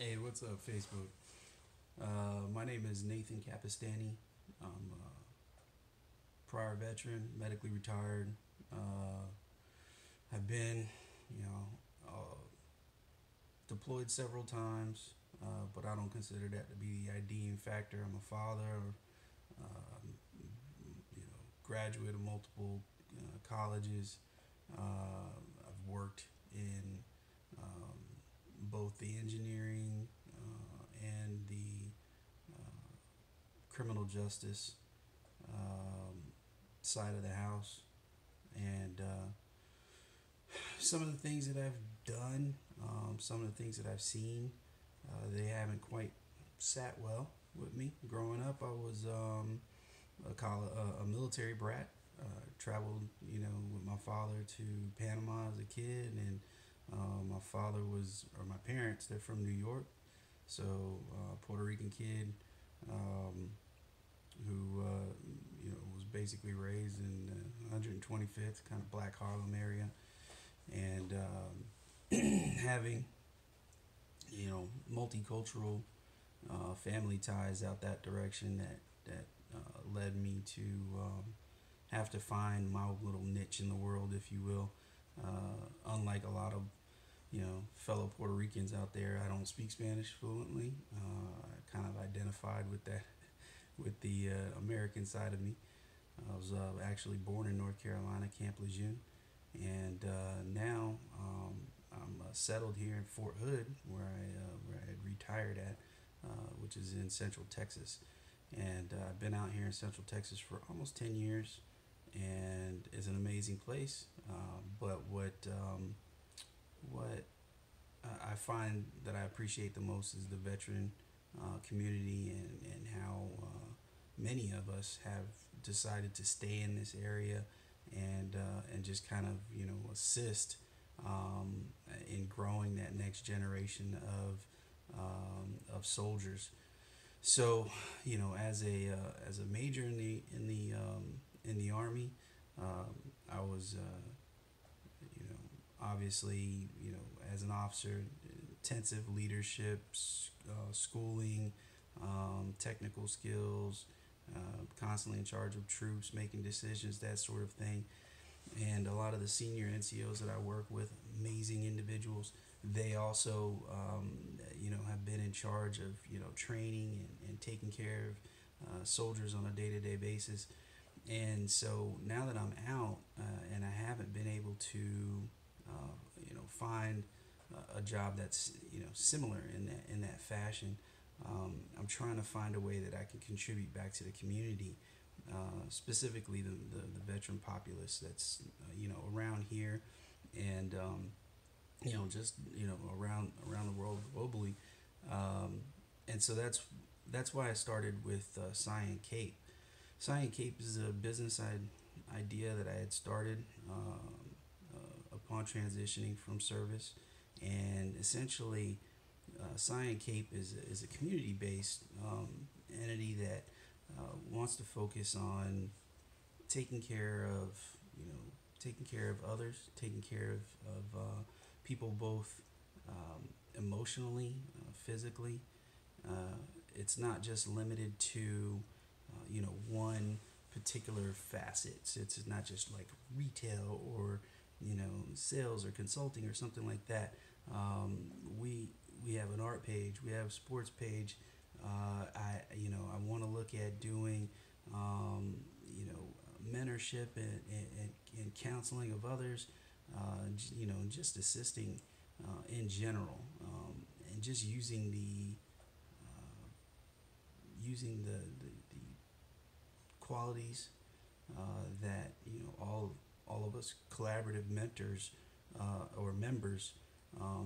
Hey, what's up, Facebook? My name is Nathan Capistani. I'm a prior veteran, medically retired. Uh, I've been, you know, deployed several times, but I don't consider that to be the IDing factor. I'm a father, graduate of multiple colleges. I've worked in um, both the engineering and the criminal justice um, side of the house. And some of the things that I've done, some of the things that I've seen, they haven't quite sat well with me. Growing up, I was a military brat. Traveled, with my father to Panama as a kid, and my father was, or my parents, they're from New York, so Puerto Rican kid, um, who was basically raised in the 125th kind of Black Harlem area, and having multicultural family ties out that direction that led me to have to find my little niche in the world, if you will. Unlike a lot of fellow Puerto Ricans out there, I don't speak Spanish fluently. I kind of identified with that with the American side of me. I was actually born in North Carolina, Camp Lejeune, and now I'm settled here in Fort Hood, where I had retired at, which is in Central Texas, and I've been out here in Central Texas for almost 10 years, and it's an amazing place. But what I find that I appreciate the most is the veteran community, and how many of us have decided to stay in this area, and just kind of assist in growing that next generation of soldiers. So as a major in the army, I was obviously as an officer, intensive leadership, schooling, technical skills, constantly in charge of troops, making decisions, that sort of thing. And a lot of the senior NCOs that I work with, amazing individuals, they also have been in charge of training and taking care of soldiers on a day-to-day basis. And so now that I'm out, and I haven't been able to find a job that's similar in that fashion, I'm trying to find a way that I can contribute back to the community, specifically the veteran populace that's around here, and just around the world globally. And so that's why I started with Cyan Cape. Cyan Cape is a business idea that I had started upon transitioning from service, and essentially, Cyan Cape is a community based entity that wants to focus on taking care of taking care of others, taking care of people, both emotionally, physically. It's not just limited to one particular facet. It's not just like retail, or sales or consulting or something like that. We have an art page, we have a sports page. I want to look at doing mentorship and counseling of others. Just assisting in general, and just using the qualities that all of us collaborative mentors or members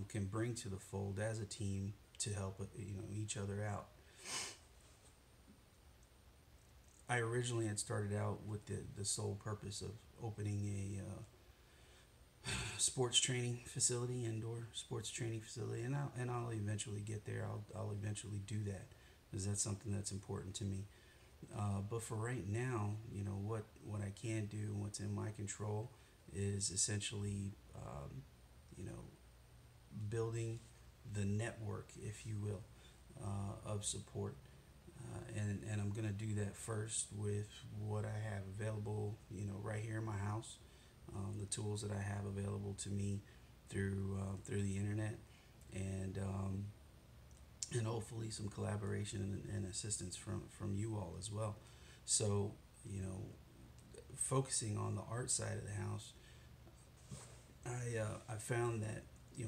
can bring to the fold as a team to help each other out. I originally had started out with the sole purpose of opening a sports training facility, indoor sports training facility, and I'll eventually get there. I'll eventually do that, because that's something that's important to me. But for right now, what I can do and what's in my control is essentially, you know, building the network, if you will, of support. And I'm gonna do that first with what I have available, right here in my house, the tools that I have available to me through the internet, and and hopefully some collaboration and assistance from you all as well. So, focusing on the art side of the house, I found that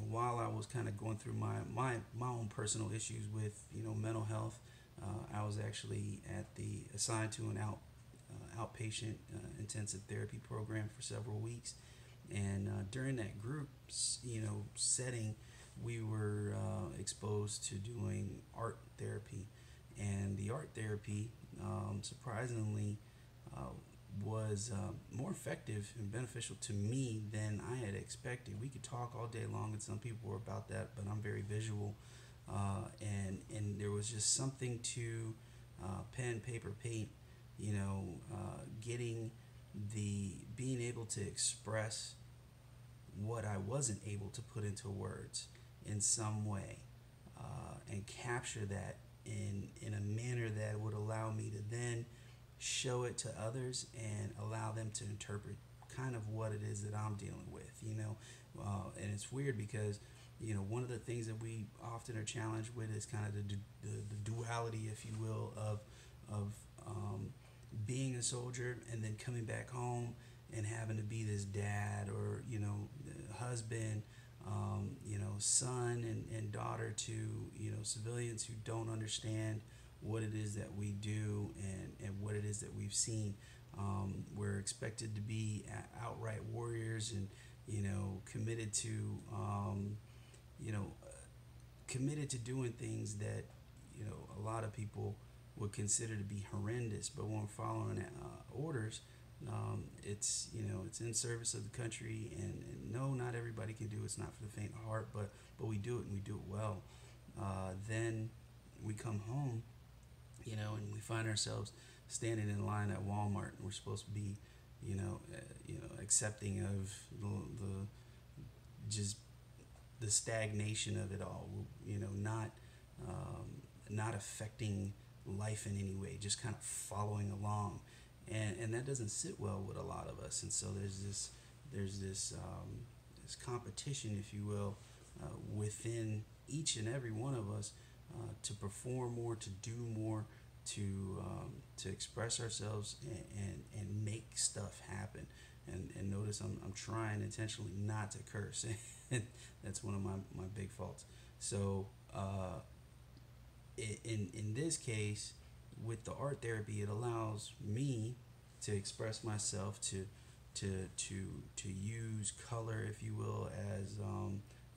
while I was kind of going through my own personal issues with mental health, I was actually assigned to an outpatient intensive therapy program for several weeks, and during that group setting, we were exposed to doing art therapy, and the art therapy surprisingly uh, was more effective and beneficial to me than I had expected. We could talk all day long, and some people were about that, but I'm very visual, and there was just something to pen, paper, paint. Getting the being able to express what I wasn't able to put into words in some way, and capture that in a manner that would allow me to then show it to others and allow them to interpret kind of what it is that I'm dealing with, and it's weird because, one of the things that we often are challenged with is kind of the duality, if you will, of being a soldier and then coming back home and having to be this dad or, husband, son and daughter to, civilians who don't understand what it is that we do and what it is that we've seen. We're expected to be outright warriors and, committed to, you know, committed to doing things that, a lot of people would consider to be horrendous. But when we're following orders, it's in service of the country, and no, not everybody can do it. It's not for the faint of heart, but we do it, and we do it well. Then we come home, and we find ourselves standing in line at Walmart, and we're supposed to be, accepting of the just the stagnation of it all. Not affecting life in any way, just kind of following along, and that doesn't sit well with a lot of us. And so there's this competition, if you will, within each and every one of us, to perform more, to do more, to express ourselves and make stuff happen. And notice I'm trying intentionally not to curse. That's one of my big faults. So in this case, with the art therapy, it allows me to express myself, to use color, if you will, as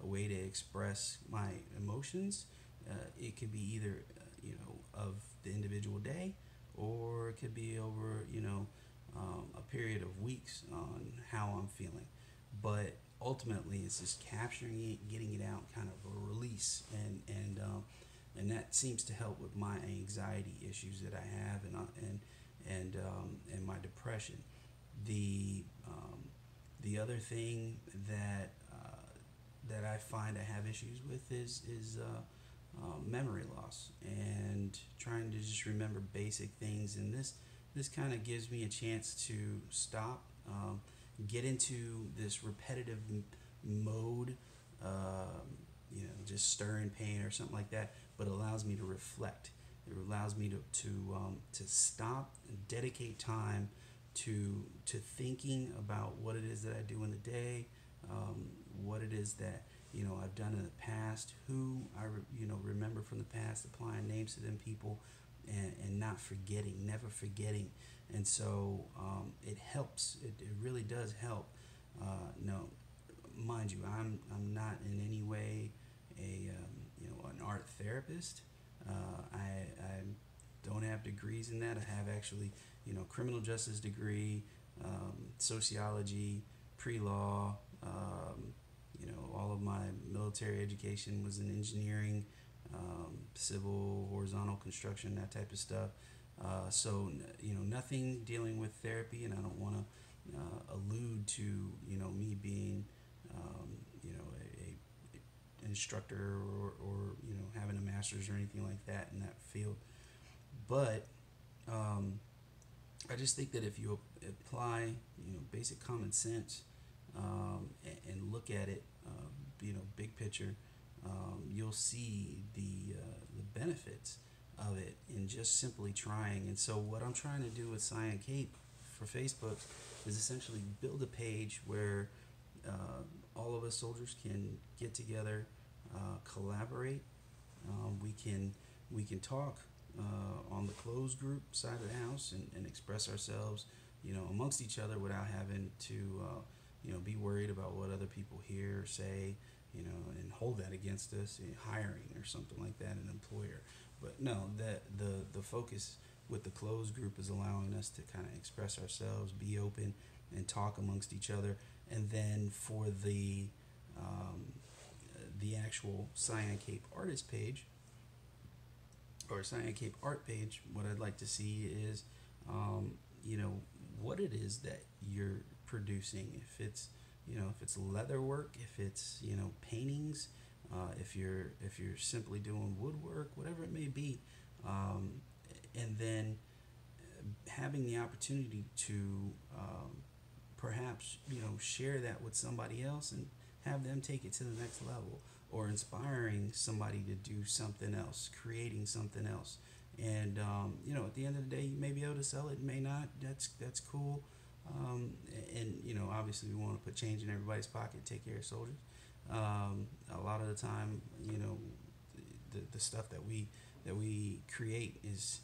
a way to express my emotions. It could be either of the individual day, or it could be over a period of weeks on how I'm feeling. But ultimately, it's just capturing it, getting it out, kind of a release, and that seems to help with my anxiety issues that I have, and my depression. The other thing that I find I have issues with is memory loss, and trying to just remember basic things. And this kind of gives me a chance to stop, get into this repetitive mode, just stirring pain or something like that, but allows me to reflect. It allows me to stop and dedicate time to thinking about what it is that I do in the day, what it is that I've done in the past, who I remember from the past, applying names to them people, and not forgetting, never forgetting. And so it helps. It really does help. No, mind you, I'm not in any way an art therapist. I don't have degrees in that. I have actually criminal justice degree, sociology, pre-law. All of my military education was in engineering, civil, horizontal construction, that type of stuff. So nothing dealing with therapy, and I don't want to allude to me being instructor or having a master's or anything like that in that field. But I just think that if you apply basic common sense, and look at it, big picture, you'll see the benefits of it in just simply trying. And so what I'm trying to do with Cyan Cape for Facebook is essentially build a page where all of us soldiers can get together, collaborate. We can talk on the closed group side of the house and express ourselves, amongst each other without having to, be worried about what other people hear or say, and hold that against us in hiring or something like that, an employer. But no, that the focus with the closed group is allowing us to kind of express ourselves, be open, and talk amongst each other. And then for the actual Cyan Cape artist page or Cyan Cape art page, what I'd like to see is, what it is that you're producing. If it's leather work, if it's paintings, if you're simply doing woodwork, whatever it may be, and then having the opportunity to perhaps share that with somebody else and have them take it to the next level, or inspiring somebody to do something else, creating something else. And at the end of the day, you may be able to sell it, you may not. That's cool. And obviously we want to put change in everybody's pocket, take care of soldiers. A lot of the time, the stuff that we create is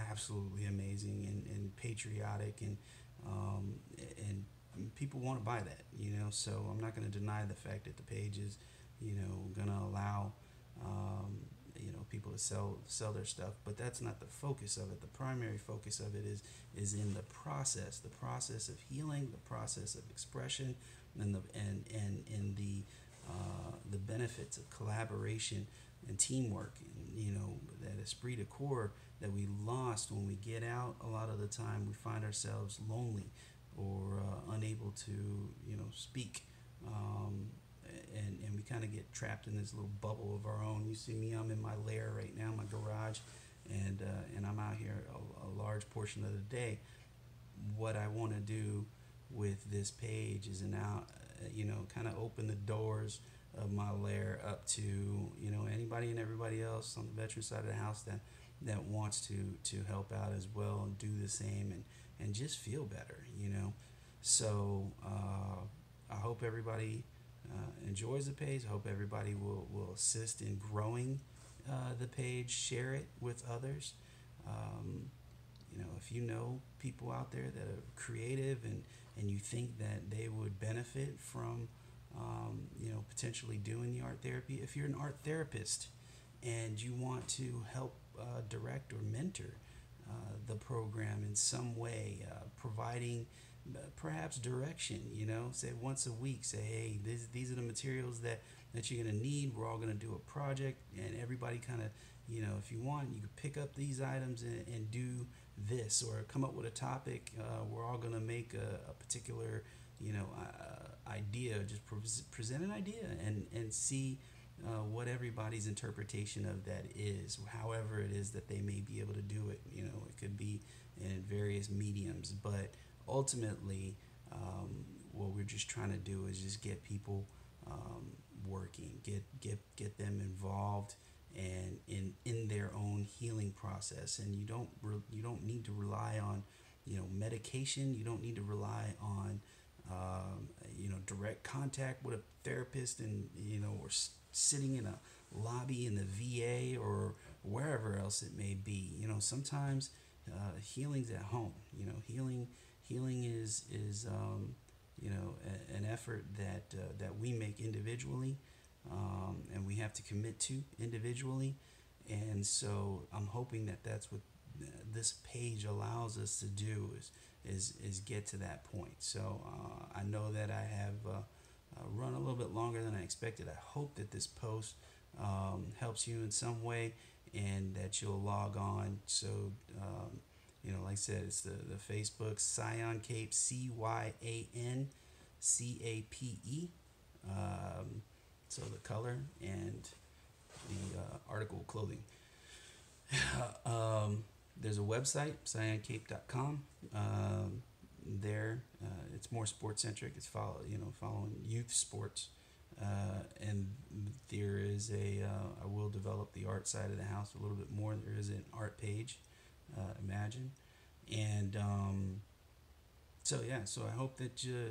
absolutely amazing and patriotic, and people want to buy that. So I'm not going to deny the fact that the page is going to allow people to sell their stuff, but that's not the focus of it. The primary focus of it is in the process of healing, the process of expression, and the benefits of collaboration and teamwork, and that esprit de corps that we lost when we get out. A lot of the time we find ourselves lonely or unable to speak, and we kind of get trapped in this little bubble of our own. You see me, I'm in my lair right now, my garage, and I'm out here a large portion of the day. What I want to do with this page is now, kind of open the doors of my lair up to anybody and everybody else on the veteran side of the house that wants to help out as well and do the same and just feel better. So I hope everybody enjoys the page. I hope everybody will assist in growing the page, share it with others. If you know people out there that are creative and you think that they would benefit from potentially doing the art therapy, if you're an art therapist and you want to help direct or mentor the program in some way, providing perhaps direction, say once a week, say, hey, these are the materials that you're going to need. We're all going to do a project, and everybody kind of, if you want, you could pick up these items and do this, or come up with a topic. We're all going to make a particular, idea, just present an idea and see what everybody's interpretation of that is, however it is that they may be able to do it. It could be in various mediums, but ultimately, what we're just trying to do is just get people working, get them involved and in their own healing process. And you don't need to rely on medication. You don't need to rely on direct contact with a therapist, and or sitting in a lobby in the VA or wherever else it may be. Sometimes healing's at home. Healing is an effort that we make individually, and we have to commit to individually. And so I'm hoping that that's what this page allows us to do is get to that point. So I know that I have run a little bit longer than I expected. I hope that this post helps you in some way, and that you'll log on. So like I said, it's the Facebook Cyan Cape, CYAN CAPE. So the color and the article clothing. There's a website, cyancape.com. There, it's more sports centric. It's following youth sports, and there is I will develop the art side of the house a little bit more. There is an art page, Imagine, and so yeah. So I hope that you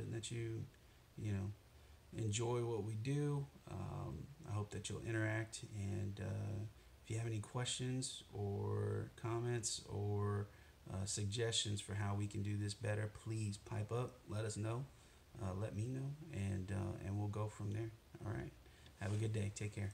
know enjoy what we do. I hope that you'll interact, and if you have any questions or comments or suggestions for how we can do this better, please pipe up. Let us know. Let me know, and we'll go from there. All right. Have a good day. Take care.